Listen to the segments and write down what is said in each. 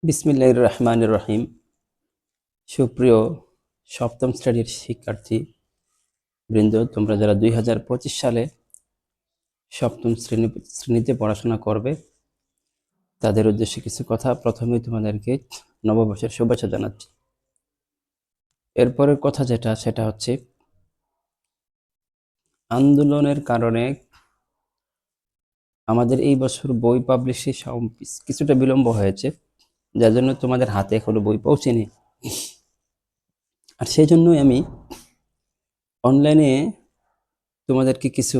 বিসমিল্লাহির রহমানির রহিম। সুপ্রিয় সপ্তম শ্রেণীর শিক্ষার্থী বৃন্দ, তোমরা যারা 2025 সালে সপ্তম শ্রেণীতে পড়াশোনা করবে তাদের উদ্দেশ্যে কিছু কথা। প্রথমেই তোমাদেরকে নববর্ষের শুভেচ্ছা জানাচ্ছি। এরপরের কথা সেটা হচ্ছে আন্দোলনের কারণে আমাদের এই বছর বই পাবলিশে কিছুটা বিলম্ব হয়েছে, যার জন্য তোমাদের হাতে এখনো বই পৌঁছেনি। আর সেই জন্যই আমি অনলাইনে তোমাদেরকে কিছু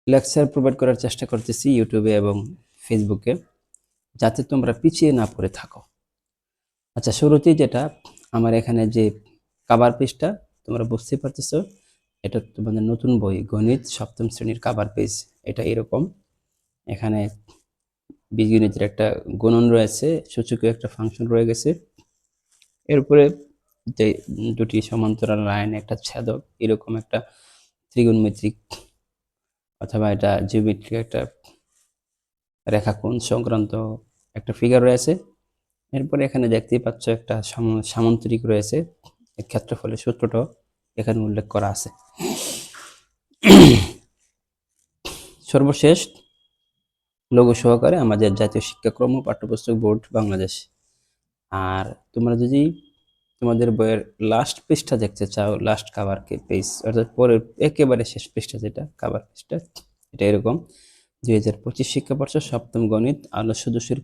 লেকচার প্রোভাইড করার চেষ্টা করতেছি ইউটিউবে এবং ফেসবুকে, যাতে তোমরা পিছিয়ে না পড়ে থাকো। আচ্ছা, শুরুতেই যেটা আমার এখানে যে কাভার পেজটা তোমরা বুঝতে পারতেছো, এটা তোমাদের নতুন বই গণিত সপ্তম শ্রেণীর কাভার পেজ। এটা এরকম, এখানে বীজগণিতের একটা গুণন রয়েছে, সূচকীয় একটা ফাংশন রয়ে গেছে, এরপরে যে দুটি সমান্তরাল লাইন, একটা ছেদক, এরকম একটা ত্রিগোণমিতিক অথবা এটা জিওমেট্রিক একটা রেখাকোণ সংক্রান্ত একটা ফিগার রয়েছে। এরপরে এখানে দেখতেই পাচ্ছ একটা সামান্তরিক রয়েছে, এর ক্ষেত্রফলের সূত্রটাও এখানে উল্লেখ করা আছে। সর্বশেষ লঘু সহকারে আমাদের জাতীয় শিক্ষাক্রম ও পাঠ্যপুস্তক বোর্ড বাংলাদেশ। আর তোমরা যদি তোমাদের বইয়ের লাস্ট পৃষ্ঠা দেখতে চাও, লাস্ট কাভার পেজ অর্থাৎ পরের একেবারে শেষ পৃষ্ঠা যেটা কাভার পেজটা, এটা এরকম 2025 শিক্ষাবর্ষ সপ্তম গণিত আলোচ্য দোষের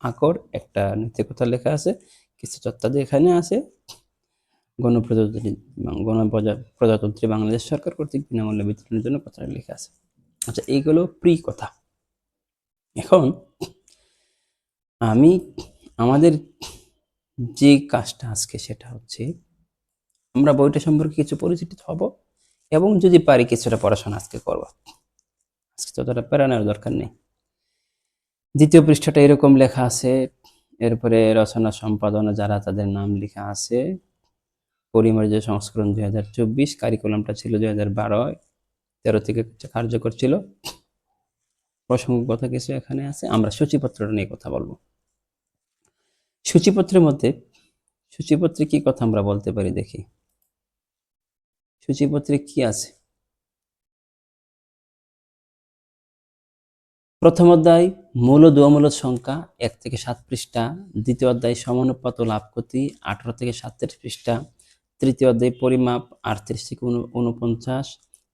আকর একটা নীতিকথা লেখা আছে, কিছু তথ্যাদি এখানে আছে। গণপ্রজাতন্ত্রী বাংলাদেশ সরকার কর্তৃক বিনামূল্যে বিতরণের জন্য কথাটা লেখা আছে। আচ্ছা, এইগুলো প্রি কথা। এখন আমি আমাদের যে কাজটা আজকে সেটা হচ্ছে আমরা বইটা সম্পর্কে কিছু পরিচিত হব এবং যদি পারি কিছুটা পড়াশোনা আজকে করব। আজকে ততটা প্যারা নেওয়ার দরকার নেই। দ্বিতীয় পৃষ্ঠাটা এরকম লেখা আছে, এরপরে রচনা সম্পাদনা যারা তাদের নাম লেখা আছে। পরিমার্জিত সংস্করণ 2024, কারিকুলামটা ছিল 2012-13 থেকে কার্যকর ছিল। প্রসঙ্গগত কিছু এখানে আছে। আমরা সূচিপত্রটা নিয়ে কথা বলবো। সূচিপত্রের মধ্যে সূচিপত্রে কি কথা আমরা বলতে পারি দেখি। সূচিপত্রে কি আছে? প্রথম অধ্যায় মূলদ ও অমূলদ সংখ্যা 1 থেকে 7 পৃষ্ঠা। দ্বিতীয় অধ্যায় সমানুপাত ও লাভ ক্ষতি 18 থেকে 37 পৃষ্ঠা। তৃতীয় অধ্যায় পরিমাপ 38 থেকে 49।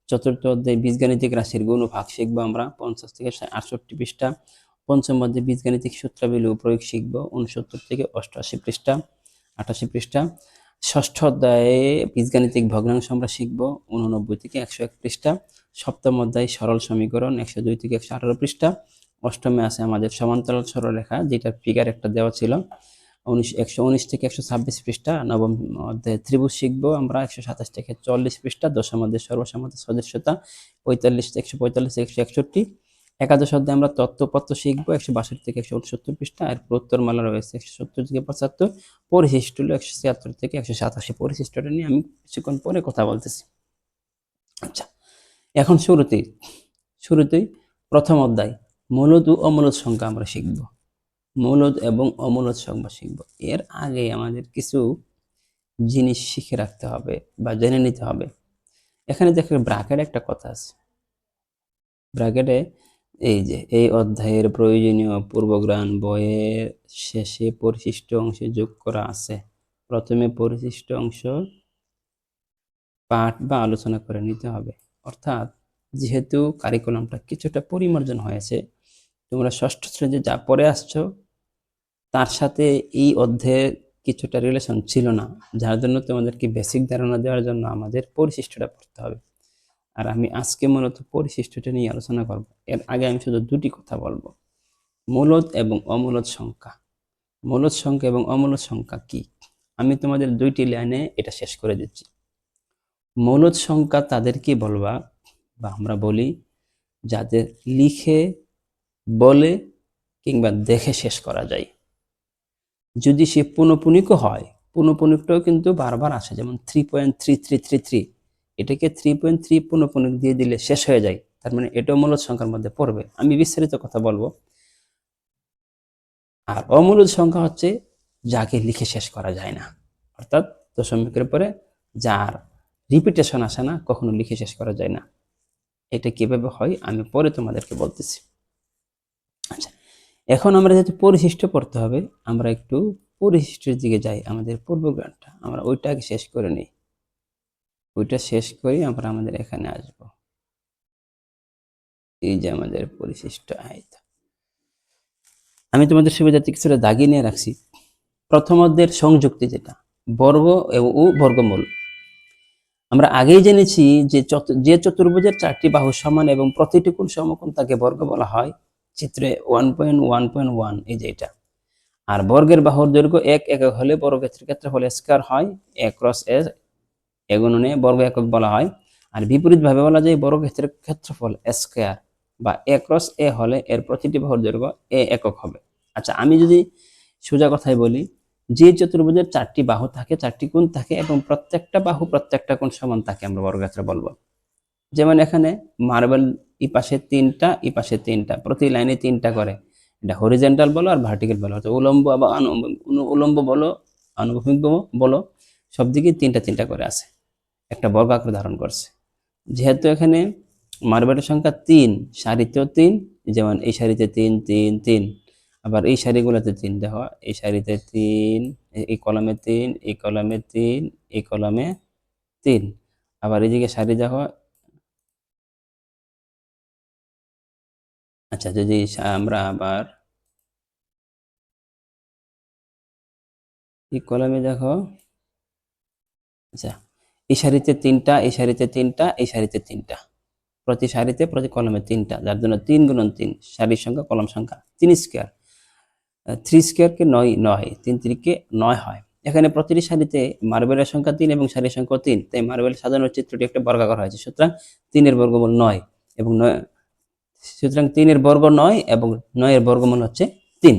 চতুর্থ অধ্যায় বীজগাণিতিক রাশির গুণ ও ভাগ শিখবো আমরা 50 থেকে 68 পৃষ্ঠা। পঞ্চম অধ্যায় বীজগাণিতিক সূত্রাবলী ও প্রয়োগ শিখবো 69 থেকে 88 পৃষ্ঠা, 88 পৃষ্ঠা। ষষ্ঠ অধ্যায়ে বীজগাণিতিক ভগ্নাংশ আমরা শিখবো 89 থেকে 101 পৃষ্ঠা। সপ্তম অধ্যায় সরল সমীকরণ 102 থেকে 118 পৃষ্ঠা। অষ্টমে আছে আমাদের সমান্তরাল সরলরেখা, যেটার ফিগার একটা দেওয়া ছিল 119 থেকে 126 পৃষ্ঠা। নবম অধ্যায়ে ত্রিভুজ শিখবো আমরা 127 থেকে 40 পৃষ্ঠা। দশম অধ্যায় সর্বসম্মতি সদস্যতা 45 থেকে 145 থেকে 161। একাদশ অধ্যায়ে আমরা তত্ত্বপত্র শিখবো 162 থেকে 169 পৃষ্ঠা। আর প্রত্যরমালা রয়েছে 170 থেকে 75। পরিশিষ্ট হলো 176 থেকে 187। পরিশিষ্টটা নিয়ে আমি কিছুক্ষণ পরে কথা বলতেছি। আচ্ছা, এখন শুরুতেই প্রথম অধ্যায় মূলদ ও অমূলদ সংখ্যা আমরা শিখব। মূলদ এবং অমূলদ সংখ্যা শিখব। এর আগে আমাদের কিছু জিনিস শিখে রাখতে হবে বা জেনে নিতে হবে। এখানে দেখো ব্র্যাকেট একটা কথা আছে, ব্র্যাকেটে এই যে এই অধ্যায়ের প্রয়োজনীয় পূর্বজ্ঞান বইয়ের শেষে পরিশিষ্ট অংশে যোগ করা আছে। প্রথমে পরিশিষ্ট অংশ পাঠ বা আলোচনা করে নিতে হবে। অর্থাৎ যেহেতু কারিকুলামটা কিছুটা পরিমার্জন হয়েছে, তোমরা ষষ্ঠ শ্রেণীতে যা পড়ে আসছো তার সাথে এই অধ্যায়ের কিছুটা রিলেশন ছিল না, যার জন্য তোমাদেরকে বেসিক ধারণা দেওয়ার জন্য আমাদের পরিশিষ্টটা পড়তে হবে। আর আমি আজকে মূলত পরিশিষ্টটা নিয়ে আলোচনা করব। এর আগে আমি শুধু দুটি কথা বলবো, মূলদ এবং অমূলদ সংখ্যা। মূলদ সংখ্যা এবং অমূলদ সংখ্যা কি, আমি তোমাদের দুইটি লাইনে এটা শেষ করে দিচ্ছি। মূলদ সংখ্যা তাদেরকে বলবা বা আমরা বলি যাদের লিখে, বলে কিংবা দেখে শেষ করা যায়। যদি সে পুনঃপুনিকও হয়, পুনঃপুনিকটাও কিন্তু বারবার আসে, যেমন 3.3333, এটাকে 3.3 পুনঃপুনিক দিয়ে দিলে শেষ হয়ে যায়, তার মানে এটাও মূলদ সংখ্যার মধ্যে পড়বে। আমি বিস্তারিত কথা বলবো। আর অমূলদ সংখ্যা হচ্ছে যাকে লিখে শেষ করা যায় না, অর্থাৎ দশমিকের পরে যার রিপিটেশন আসে না, কখনো লিখে শেষ করা যায় না। এটা কিভাবে হয় আমি পরে তোমাদেরকে বলতেছি। আচ্ছা, এখন আমরা যেহেতু পরিশিষ্ট পড়তে হবে, আমরা একটু পরিশিষ্টের দিকে যাই। আমাদের পূর্বগ্রামটা আমরা ওইটা আগে শেষ করে নিই, ওইটা শেষ করি আমরা আমাদের এখানে আসব। এই যে আমাদের পরিশিষ্ট, আমি তোমাদের সুবিধার্থে কিছুটা দাগিয়ে নিয়ে রাখছি। প্রথম অধ্যায়ের সংযুক্তি, যেটা বর্গ ও বর্গমূল। আমরা আগেই জেনেছি যে যে চতুর্ভুজের 4টি বাহু সমান এবং প্রতিটি কোণ সমকোণ তাকে বর্গ বলা হয়। চিত্রে 1.1.1 এই যে এটা। আর বর্গের বাহুর দৈর্ঘ্য 1 একক হলে বর্গক্ষেত্রের ক্ষেত্রফল স্কয়ার হয়। a ক্রস a এ গুণনে বর্গ একক বলা হয়। আর বিপরীতভাবে বলা যায় বর্গক্ষেত্রের ক্ষেত্রফল স্কয়ার বা a ক্রস a হলে এর প্রতিটি বাহুর দৈর্ঘ্য a একক হবে। আচ্ছা, আমি যদি সোজা কথায় বলি, যে চতুর্ভুজের 4টি বাহু থাকে, 4টি কোণ থাকে এবং প্রত্যেকটা বাহু প্রত্যেকটা কোণ সমান থাকে আমরা বর্গক্ষেত্র বলবো। যেমন এখানে মার্বেল এই পাশে 3টা, এই পাশে 3টা, প্রতি লাইনে 3টা করে। এটা হরিজেন্টাল বলো আর ভার্টিক্যাল বলো, অর্থাৎ উলম্ব বা উলম্ব বলো, আনুভূমিক বলো, সব দিকে 3টা করে আছে, একটা বর্গাকার ধারণ করছে। যেহেতু এখানে মার্বেলের সংখ্যা 3, সারিতেও 3, যেমন এই সারিতে 3 3 3, আবার এই সারিগুলোতে 3, দেখো এই সারিতে 3, এই কলামে 3, এই কলামে 3, এই কলামে 3, আবার এইদিকে সারি দেখো। আচ্ছা, যদি আমরা আবার এই কলামে দেখো, আচ্ছা এই সারিতে 3টা, এই সারিতে 3টা, এই সারিতে 3টা, প্রতি সারিতে প্রতি কলামে 3টা, যার জন্য 3 গুণন 3, সারির সংখ্যা কলাম সংখ্যা 3 স্কয়ার। 3 স্কয়ারকে 9, 3 3কে 9 হয়। এখানে প্রতিটি সারিতে মার্বেলের সংখ্যা 3 এবং সারির সংখ্যা 3, তাই মার্বেল সাজানোর চিত্রটি একটা বর্গাকার হয়েছে। সুতরাং 3 এর বর্গমূল 9 এবং 9, সুতরাং 3 এর বর্গ 9 এবং 9 এর বর্গমূল হচ্ছে 3।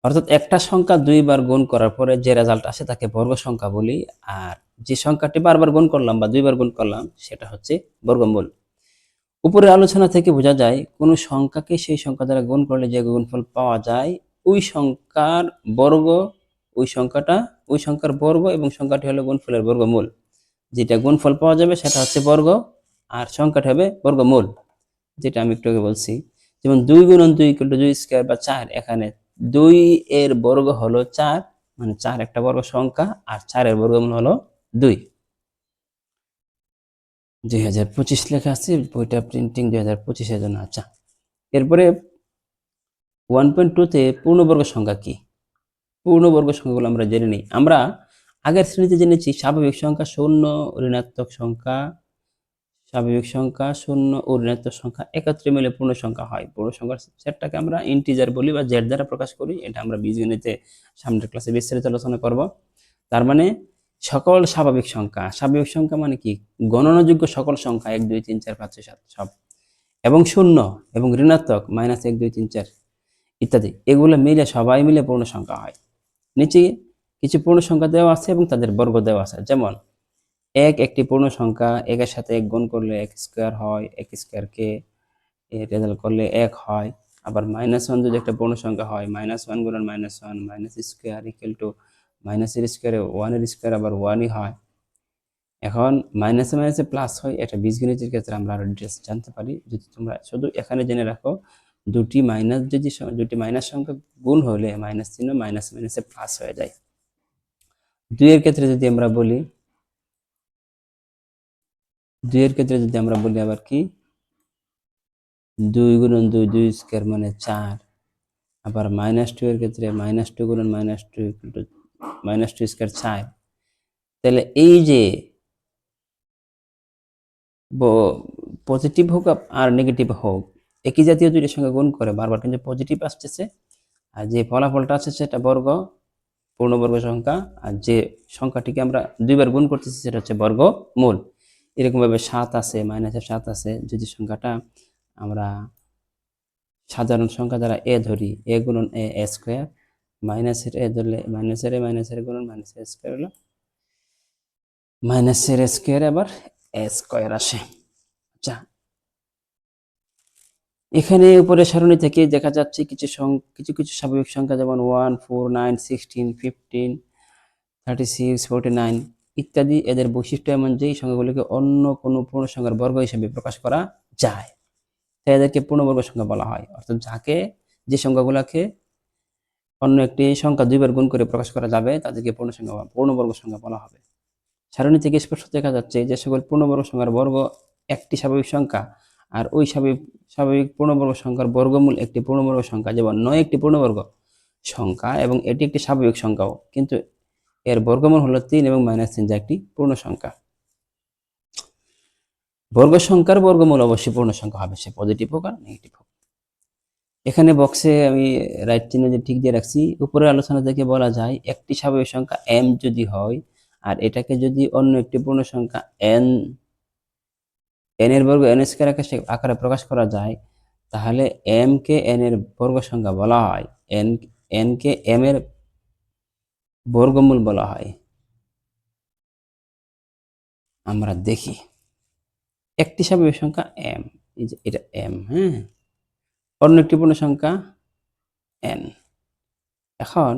অর্থাৎ একটা সংখ্যা 2 বার গুণ করার পরে যে রেজাল্ট আসে তাকে বর্গ সংখ্যা বলি, আর যে সংখ্যাটি বারবার গুণ করলাম বা 2 বার গুণ করলাম সেটা হচ্ছে বর্গমূল। উপরের আলোচনা থেকে বোঝা যায় কোনো সংখ্যাকে সেই সংখ্যা দ্বারা গুণ করলে যে গুণফল পাওয়া যায় ওই সংখ্যার বর্গ, ওই সংখ্যার বর্গ এবং সংখ্যাটি হলো গুণফলের বর্গমূল। যেটা গুণফল পাওয়া যাবে সেটা হচ্ছে বর্গ, আর সংখ্যাটি হবে বর্গমূল, যেটা আমি একটু আগে বলছি। যেমন 2 গুণন 2 ইকুয়াল টু 2 স্কয়ার বা 4, এখানে 2 এর বর্গ হলো 4, মানে 4 একটা বর্গ সংখ্যা, আর 4 এর বর্গমূল হলো 2। 2025 লেখা আছে, বইটা প্রিন্টিং 2025 এর জন্য। আচ্ছা, এরপরে 1.2 তে পূর্ণবর্গ সংখ্যা কি? পূর্ণবর্গ সংখ্যাগুলো আমরা জেনে নিই। আমরা আগের শ্রেণীতে জেনেছি স্বাভাবিক সংখ্যা, শূন্য, ঋণাত্মক সংখ্যা, স্বাভাবিক সংখ্যা, শূন্য ও ঋণাত্মক সংখ্যা একত্রে মিলে পূর্ণ সংখ্যা হয়। পূর্ণ সংখ্যার সেটটাকে আমরা ইন্টিজার বলি বা জেড দ্বারা প্রকাশ করি। এটা আমরা বীজগণিতে সামনের ক্লাসে বিস্তারিত আলোচনা করব। তার মানে সকল স্বাভাবিক সংখ্যা, স্বাভাবিক সংখ্যা মানে কি, গণনাযোগ্য সকল সংখ্যা 1 2 3 4 5 6 7 সব, এবং শূন্য এবং ঋণাত্মক -1 2 3 4 ইত্যাদি, এগুলো মিলে সবাই মিলে পূর্ণ সংখ্যা হয়। নিচে কিছু পূর্ণ সংখ্যা দেওয়া আছে এবং তাদের বর্গ দেওয়া আছে। যেমন 1 একটি পূর্ণ সংখ্যা, 1 এর সাথে 1 গুণ করলে 1 স্কয়ার হয়, 1 স্কয়ারকে রেজাল্ট করলে 1 হয়। আবার -1 যদি একটা পূর্ণ সংখ্যা হয়, -1 গুণন -1 মাইনাস স্কয়ার ইকুয়াল টু মাইনাসের স্কয়ারে 1 এর স্কয়ার আবার 1ই হয়। এখন মাইনাসে মাইনাসে প্লাস হয়, এটা বীজগণিতের ক্ষেত্রে আমরা আরো ডিটেইলস জানতে পারি। যদি তোমরা শুধু এখানে জেনে রাখো, দুটি মাইনাস সংখ্যা গুণ হলে মাইনাস চিহ্ন মাইনাসে মাইনাসে প্লাস হয়ে যায়। 2 এর ক্ষেত্রে যদি আমরা বলি, 2 এর ক্ষেত্রে যদি আমরা বলি আবার কি, 2 গুণন 2 2 স্কয়ার মানে 4। আবার -2 এর ক্ষেত্রে -2 গুণন -2 ইকুয়াল টু -2 স্কয়ার 4। তাহলে এই যে পজিটিভ হোক আর নেগেটিভ হোক, একই জাতীয় দুইটার সঙ্গে গুণ করে বারবার কিন্তু পজিটিভ আসতেছে, আর যে ফলাফলটা আছে সেটা পূর্ণবর্গ সংখ্যা, আর যে সংখ্যাটিকে আমরা 2 বার গুণ করতেছি সেটা হচ্ছে বর্গমূল। এরকমভাবে 7 আছে, -7 আছে, যদি সংখ্যাটা আমরা সাধারণ সংখ্যা দ্বারা a ধরি, a গুণন a স্কয়ার, মাইনাসের a ধরলে মাইনাসের গুণন মাইনাসের স্কয়ার হলো মাইনাসের স্কয়ার, আবার a স্কয়ার আসে। আচ্ছা, এখানে উপরের সারণী থেকে দেখা যাচ্ছে কিছু কিছু স্বাভাবিক সংখ্যা যেমন 1, 4, 9, 16, 15, 36, 49 ইত্যাদি এদের বৈশিষ্ট্য এমন যে এই সংখ্যাগুলিকে অন্য কোনো পূর্ণসংখ্যার বর্গ হিসেবে প্রকাশ করা যায়, তাই এদেরকে পূর্ণবর্গ সংখ্যা বলা হয়। অর্থাৎ যে সংখ্যাগুলোকে অন্য একটি সংখ্যা দুইবার গুণ করে প্রকাশ করা যাবে তাদেরকে পূর্ণবর্গ সংখ্যা বলা হবে। সারণী থেকে স্পষ্ট দেখা যাচ্ছে যে সকল পূর্ণবর্গ সংখ্যার বর্গ একটি স্বাভাবিক সংখ্যা, আর ওই স্বাভাবিক পূর্ণবর্গ সংখ্যার বর্গমূল একটি পূর্ণবর্গ সংখ্যা, যেমন 9 একটি পূর্ণবর্গ সংখ্যা এবং এটি একটি স্বাভাবিক সংখ্যাও, কিন্তু এর বর্গমূল হলো 3 এবং -3, যা একটি পূর্ণ সংখ্যা। বর্গ সংখ্যার বর্গমূল অবশ্যই পূর্ণ সংখ্যা হবে, সে পজিটিভ হোক আর নেগেটিভ হোক। এখানে বক্সে আমি রাইট চিহ্ন দিয়ে ঠিক দিয়ে রাখছি। উপরের আলোচনা থেকে বলা যায় একটি স্বাভাবিক সংখ্যা m যদি হয় আর এটাকে যদি অন্য একটি পূর্ণ সংখ্যা n এর বর্গ n স্কয়ার আকারে প্রকাশ করা যায়, তাহলে m কে n এর বর্গ সংখ্যা বলা হয়, n কে m এর বর্গমূল বলা হয়। আমরা দেখি একটি স্বাভাবিক সংখ্যা m, এই যে এটা m, হ্যাঁ, অন্য একটি পূর্ণ সংখ্যা n। এখন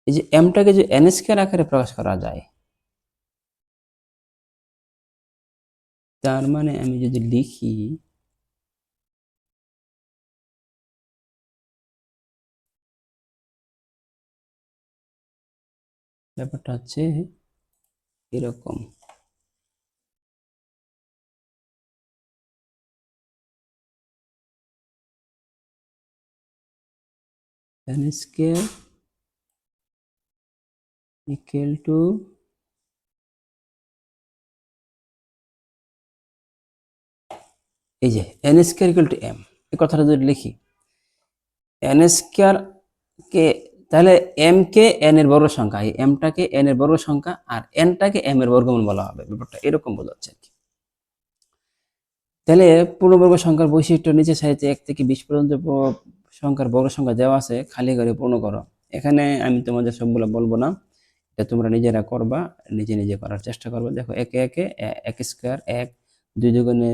এই যে mটাকে যে n স্কয়ার আকারে প্রকাশ করা যায়, তার মানে আমি যদি লিখি ব্যাপারটা হচ্ছে এরকম। n স্কয়ার ইকুয়াল টু এই যে n square equal to m, এই কথাটা যদি লিখি n স্কয়ার কে, তাহলে m কে n এর বর্গ সংখ্যা, এই m টাকে n এর বর্গ সংখ্যা আর n টাকে m এর বর্গমূল বলা হবে। ব্যাপারটা এরকম বোঝাচ্ছে আর কি। তাহলে পূর্ণবর্গ সংখ্যার বৈশিষ্ট্য নিচে সারিতে 1 থেকে 20 পর্যন্ত সংখ্যার বর্গ সংখ্যা দেওয়া আছে, খালি করে পূর্ণ করো। এখানে আমি তোমাদের সবগুলো বলবো না, এটা তোমরা নিজেরা করবা, নিজে নিজে করার চেষ্টা করবে। দেখো একে একে 1 স্কয়ার 1, 2 দুগুণে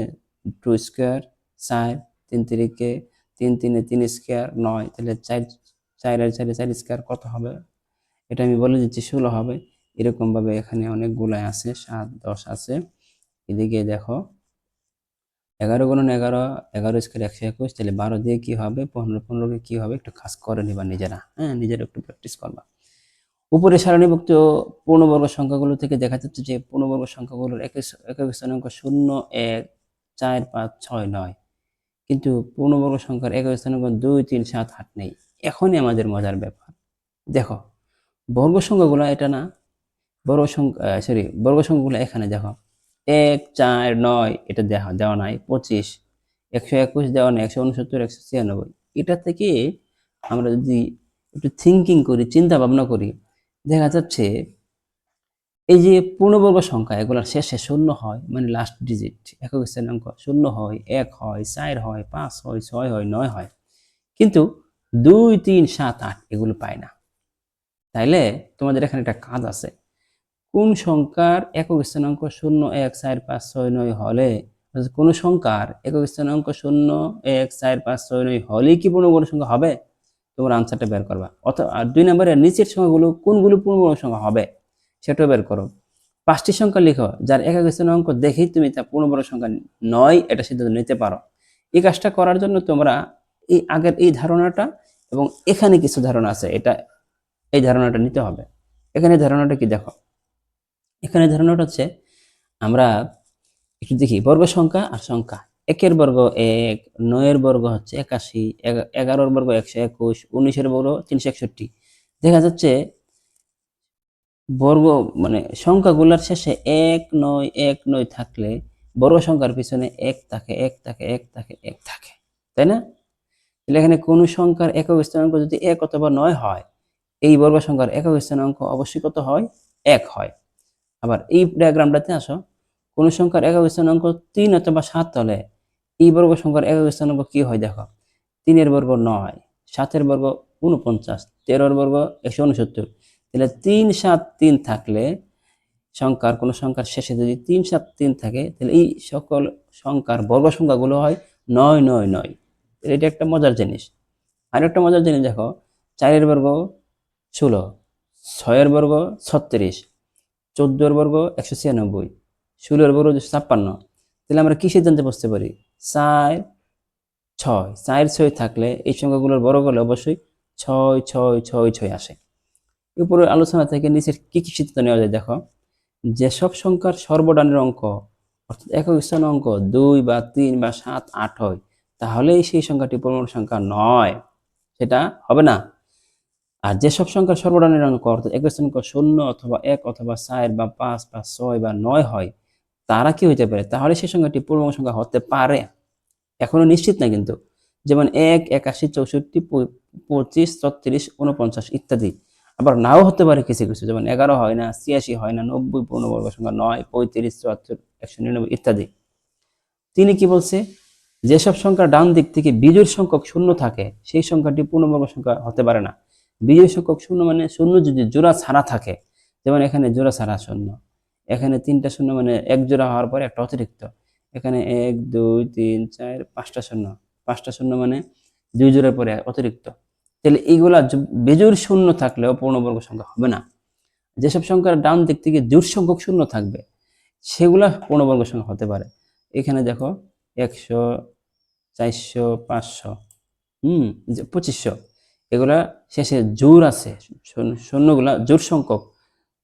2 স্কয়ার 4, 3 তিরিকে 3, 3 3 স্কয়ার 9, তাহলে 4 4 আর 4 4 স্কয়ার কত হবে, এটা আমি বলে দিচ্ছি 16 হবে। এরকম ভাবে এখানে অনেকগুলাই আছে, 7 10 আছে। এদিকে দেখো 11 গুণন 11, 11 স্কয়ার 121, তাহলে 12 দিয়ে কি হবে, 15 15 কে কি হবে, একটু কাজ করে নিবা নিজেরা, হ্যাঁ, নিজেরা একটু প্র্যাকটিস করবা। উপরে সারণীভুক্ত পূর্ণবর্গ সংখ্যাগুলো থেকে দেখা যাচ্ছে যে পূর্ণবর্গ সংখ্যাগুলোর একক স্থানাঙ্ক 0 1 4 5 6 9, কিন্তু পূর্ণবর্গ সংখ্যার একক স্থানাঙ্ক 2 3 7 8 নেই। এখনই আমাদের মজার ব্যাপার, দেখো বর্গ সংখ্যাগুলো এটা না, বর্গ সংখ্যাগুলো এখানে দেখো 1 4 9 এটা দেওয়া নাই, 25 121 দেওয়া নাই, 169 196, এটা থেকে আমরা যদি একটু থিঙ্কিং করি, চিন্তা ভাবনা করি, দেখা যাচ্ছে এই যে পূর্ণবর্গ সংখ্যা এগুলোর শেষে 0 হয়, মানে লাস্ট ডিজিট একক স্থানাঙ্ক 0 হয়, 1 হয়, 4 হয়, 5 হয়, 6 হয়, 9 হয়, কিন্তু 2 3 7 8 এগুলো পায় না। তাইলে তোমাদের এখানে একটা কাজ আছে, কোন সংখ্যার একক স্থানাঙ্ক 0 1 4 5 6 9 হলে, কোন সংখ্যার একক স্থানাঙ্ক 0 1 4 5 6 9 হলেই কি পূর্ণবর্গ সংখ্যা হবে, তোমার আনসারটা বের করবা। অথবা আর 2 নম্বরের নিচের সংখ্যাগুলো কোনগুলো পূর্ণবর্গ সংখ্যা হবে সেটাও বের করো। 5টি সংখ্যা লিখো যার একক স্থানাঙ্ক দেখেই তুমি তা পূর্ণবর্গ সংখ্যা নয় এটা সিদ্ধান্ত নিতে পারো। এই কাজটা করার জন্য তোমরা এই আগের এই ধারণাটা এবং এখানে কিছু ধারণা আছে, এই ধারণাটা নিতে হবে। এখানে ধারণাটা কি দেখো, এখানে ধারণাটা হচ্ছে আমরা একটু দেখি বর্গ সংখ্যা আর সংখ্যা। 1 বর্গ 1, 9 বর্গ হচ্ছে 81, 11 বর্গ 121, 19 বর্গ 361। দেখা যাচ্ছে বর্গ মানে সংখ্যাগুলোর শেষে 1 9 1 9 থাকলে বর্গ সংখ্যার পিছনে 1 থাকে 1 থাকে 1 থাকে 1 থাকে, তাই না? তাহলে এখানে কোন সংখ্যার একক স্থানাঙ্ক যদি 1 অথবা 9 হয়, এই বর্গ সংখ্যার একক স্থানাঙ্ক অবশ্যই কত হয়, 1 হয়। আবার এই ডায়াগ্রামটাতে আসো, কোন সংখ্যার একক স্থানাঙ্ক 3 অথবা 7 হলে এই বর্গ সংখ্যার একক স্থানাঙ্ক কি হয় দেখো, 3 বর্গ 9, 7 বর্গ 49, 13 বর্গ 169। তাহলে 3 7 3 থাকলে কোন সংখ্যার শেষে যদি 3 7 3 থাকে, তাহলে এই সকল সংখ্যার বর্গ সংখ্যাগুলো হয় 9 এটা একটা মজার জিনিস। আর একটা মজার জিনিস দেখো, 4 বর্গ 16, 6 বর্গ 36, 14 বর্গ 196, 16 বর্গ 256। তাহলে আমরা কি সিদ্ধান্তে বসতে পারি? 4 6, 4 6 থাকলে এই সংখ্যাগুলোর বর্গ হলে অবশ্যই 6 6 6 6 আসে। উপরের আলোচনা থেকে নিচের কি কি সিদ্ধান্ত নেওয়া যায় দেখো, যেসব সংখ্যার সর্বডানের অঙ্ক অর্থাৎ একক স্থানের অঙ্ক 2 বা 3 বা 7 8 হয়, তাহলেই সেই সংখ্যাটি পূর্ণবর্গ সংখ্যা নয়, সেটা হবে না। আর যেসব সংখ্যার সর্বডানের অঙ্ক অর্থাৎ একক স্থানের অঙ্ক 0 অথবা 1 অথবা 4 বা 5 বা 6 বা 9 হয়, তারা কি হইতে পারে? তাহলে সেই সংখ্যাটি পূর্ণবর্গ সংখ্যা হতে পারে, এখনো নিশ্চিত না কিন্তু। যেমন 1 81 64 25 36 49 ইত্যাদি। আবার নাও হতে পারে কিছু কিছু, যেমন 11 হয় না, 86 হয় না, 90 পূর্ণবর্গ সংখ্যা নয়, 35 74 199 ইত্যাদি। তিনি কি বলছে? যেসব সংখ্যার ডান দিক থেকে বিজোড় সংখ্যক শূন্য থাকে সেই সংখ্যাটি পূর্ণবর্গ সংখ্যা হতে পারে না। বিজোড় সংখ্যক শূন্য মানে শূন্য যদি জোড়া ছাড়া থাকে, যেমন এখানে জোড়া ছাড়া শূন্য, এখানে 3টা শূন্য মানে এক জোড়া হওয়ার পরে একটা অতিরিক্ত, এখানে 1 2 3 4 5টা শূন্য, 5টা শূন্য মানে 2 জোড়ার পরে অতিরিক্ত। তাহলে এইগুলা বিজোড় শূন্য থাকলেও পূর্ণবর্গ সংখ্যা হবে না। যেসব সংখ্যার ডান দিক থেকে জোড় সংখ্যক শূন্য থাকবে সেগুলা পূর্ণবর্গ সংখ্যা হতে পারে। এখানে দেখো 100 400 500 2500, এগুলা শেষে জোড় আছে, শূন্যগুলা জোড় সংখ্যক,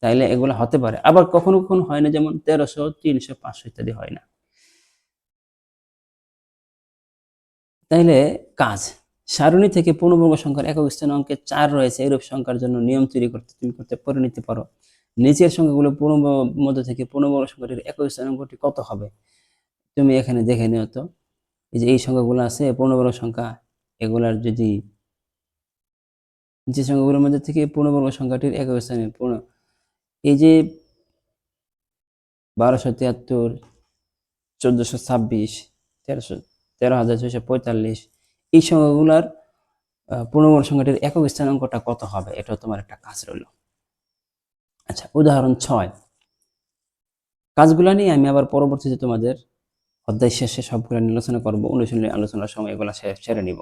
তাইলে এগুলা হতে পারে। আবার কখনো কখনো হয় না, যেমন 1300 300 500 ইত্যাদি হয় না। তাইলে কাজ, সারণী থেকে পূর্ণবর্গ সংখ্যার একক স্থানে অঙ্কে 4 রয়েছে এরূপ সংখ্যার জন্য নিয়ম তৈরি করতে তুমি করতে পরিণতি পারো। নিচের সংখ্যাগুলো মধ্য থেকে পূর্ণবর্গ সংখ্যাটির একক স্থান অঙ্কটি কত হবে? তুমি এখানে দেখে নিও তো, এই যে এই সংখ্যাগুলো আছে পূর্ণবর্গ সংখ্যা, এগুলার যদি যে সংখ্যাগুলোর মধ্যে থেকে পূর্ণবর্গ সংখ্যাটির একক স্থানে এই যে 1273 1426 13,645, এই সংখ্যাগুলার পূর্ণবর্গ সংখ্যাটির একক স্থান অঙ্কটা কত হবে? এটাও তোমার একটা কাজ রইল। আচ্ছা, উদাহরণ 6। কাজগুলা নিয়ে আমি আবার পরবর্তীতে তোমাদের অধ্যায় শেষে সবগুলো নিয়ে আলোচনা করবো, অনুশীলনী আলোচনার সময় এগুলা সেরে নিব।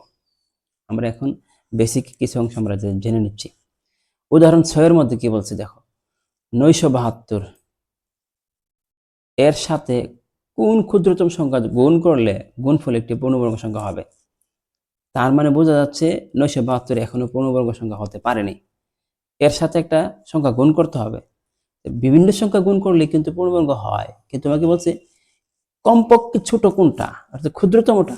আমরা এখন বেসিক কিছু অংশ আমরা জেনে নিচ্ছি। উদাহরণ 6 মধ্যে কি বলছে দেখো, 972 এর সাথে কোন ক্ষুদ্রতম সংখ্যা গুণ করলে গুণফল একটি পূর্ণবর্গ সংখ্যা হবে? তার মানে বোঝা যাচ্ছে 972 এখনো পূর্ণবর্গ সংখ্যা হতে পারেনি, এর সাথে একটা সংখ্যা গুণ করতে হবে। বিভিন্ন সংখ্যা গুণ করলে কিন্তু পূর্ণবর্গ হয়, কিন্তু তোমাকে বলছে কমপক্ষে ছোট কোনটা, অর্থাৎ ক্ষুদ্রতমটা,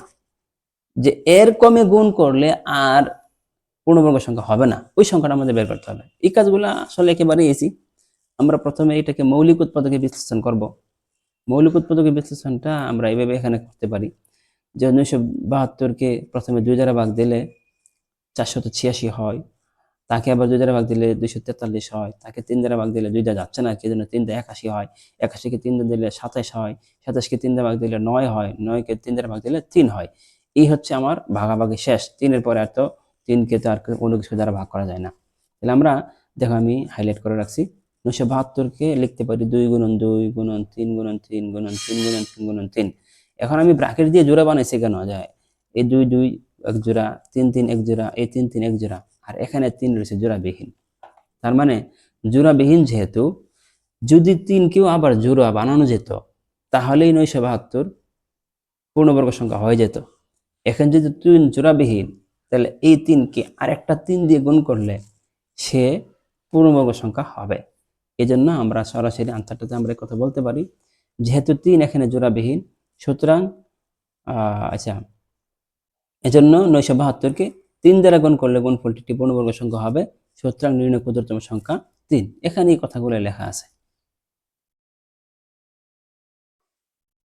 যে এর কমে গুণ করলে আর পূর্ণবর্গ সংখ্যা হবে না, ওই সংখ্যাটা আমাদের বের করতে হবে। এই কাজগুলো আসলে একেবারে ইজি। আমরা প্রথমে এটাকে মৌলিক উৎপাদকে বিশ্লেষণ করব। মৌলিক উৎপাদকের বিশ্লেষণটা আমরা এইভাবে এখানে করতে পারি যে 972কে প্রথমে 2 দ্বারা ভাগ দিলে 486 হয়, তাকে আবার 2 দ্বারা ভাগ দিলে 243 হয়, তাকে 3 দ্বারা ভাগ দিলে 2 দ্বারা যাচ্ছে না, কি জন্য 3 দ্বারা 81 হয়, 81কে 3 দ্বারা দিলে 27 হয়, 27কে 3 দ্বারা ভাগ দিলে 9 হয়, 9কে 3 দ্বারা ভাগ দিলে 3 হয়। এই হচ্ছে আমার ভাগাভাগি শেষ। 3-এর পরে আর তো 3কে তো আর কোনো কিছু দ্বারা ভাগ করা যায় না। তাহলে আমরা দেখো আমি হাইলাইট করে রাখছি, 972কে লিখতে পারি 2 গুণন 2 গুণন 3 গুণন 3 গুণন 3 গুণন 3 গুণন 3। এখন আমি ব্র্যাকেট দিয়ে জোড়া বানাইছি কেন? যায় এই 2 2 এক জোড়া, 3 3 এক জোড়া, এই 3 3 এক জোড়া, আর এখানে 3 রয়েছে জোড়াবিহীন। তার মানে জোড়াবিহীন যেহেতু, যদি 3কেও আবার জোড়া বানানো যেত তাহলেই 972 পূর্ণবর্গ সংখ্যা হয়ে যেত। এখন যদি 3 জোড়াবিহীন, তাহলে এই 3কে আরেকটা 3 দিয়ে গুণ করলে সে পূর্ণবর্গ সংখ্যা হবে। এজন্য আমরা সরাসরি আনসারটাতে আমরা কথা বলতে পারি, যেহেতু 3 এখানে জোড়াবিহীন, সুতরাং আচ্ছা, এজন্য 972কে 3 দ্বারা গুণ করলে গুণফলটি একটি পূর্ণবর্গ সংখ্যা হবে, সুতরাং নির্ণয় ক্ষুদ্রতম সংখ্যা 3। এখানে এই কথাগুলো লেখা আছে।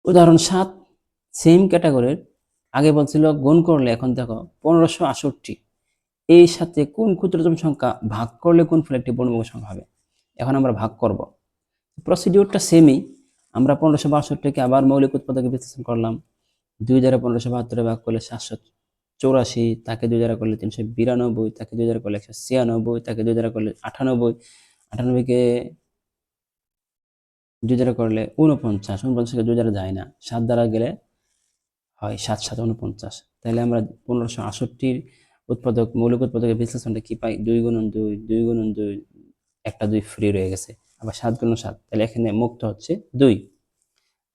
উদাহরণ 7, সেম ক্যাটাগরির, আগে বলছিল গুণ করলে, এখন দেখো 1568 এই সাথে কোন ক্ষুদ্রতম সংখ্যা ভাগ করলে গুণফল একটি পূর্ণবর্গ সংখ্যা হবে? এখন আমরা ভাগ করব। প্রসিডিউরটা সেমই। আমরা 1562কে আবার মৌলিক উৎপাদকে বিশ্লেষণ করলাম। 2 দ্বারা 1572 ভাগ করলে 784, তাকে 2 দ্বারা করলে 392, তাকে 2 দ্বারা করলে 196, তাকে 2 দ্বারা করলে 98, 98কে 2 দ্বারা করলে 49, 49কে 2 দ্বারা যায় না, 7 দ্বারা গেলে হয় 7 7 49। তাহলে আমরা 1568 উৎপাদক মৌলিক উৎপাদকের বিশ্লেষণটা কি পাই? 2 গুণন 2 2 গুণন 2, একটা 2 ফ্রি রয়ে গেছে, আবার 7 গুণন 7, তাহলে এখানে মুক্ত হচ্ছে 2।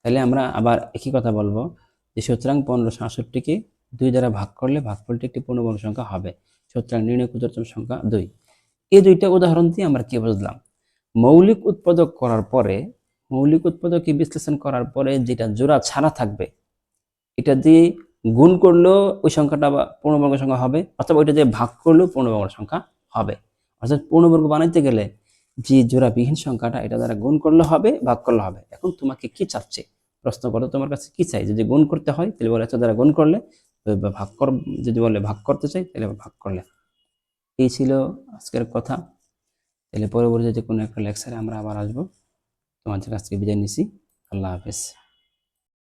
তাহলে আমরা আবার একই কথা বলবো যে সুতরাং 1568কে 2 দ্বারা ভাগ করলে ভাগফলটি একটি পূর্ণবর্গ সংখ্যা হবে, সুতরাং নির্ণয় ক্ষুদ্রতম সংখ্যা 2। এই দুইটা উদাহরণ দিয়ে আমরা কি বুঝলাম? মৌলিক উৎপাদক করার পরে, মৌলিক উৎপাদককে বিশ্লেষণ করার পরে যেটা জোড়া ছাড়া থাকবে এটা দিয়ে গুণ করলেও ওই সংখ্যাটা পূর্ণবর্গ সংখ্যা হবে, অথবা ওইটা দিয়ে ভাগ করলেও পূর্ণবর্গ সংখ্যা হবে। অর্থাৎ পূর্ণবর্গ বানাইতে গেলে যে জোড়াবিহীন সংখ্যাটা এটা দ্বারা গুণ করলে হবে, ভাগ করলে হবে। এখন তোমাকে কি চাচ্ছে, প্রশ্ন করো তোমার কাছে কি চাই। যদি গুণ করতে হয় তাহলে বলে এত দ্বারা গুণ করলে, ভাগ কর, যদি বলে ভাগ করতে চাই তাহলে ভাগ করলে। এই ছিল আজকের কথা। তাহলে পরবর্তীতে কোনো একটা লেকচারে আমরা আবার আসবো। তোমাদের কাছ থেকে বিদায় নিছি। আল্লাহ হাফেজ।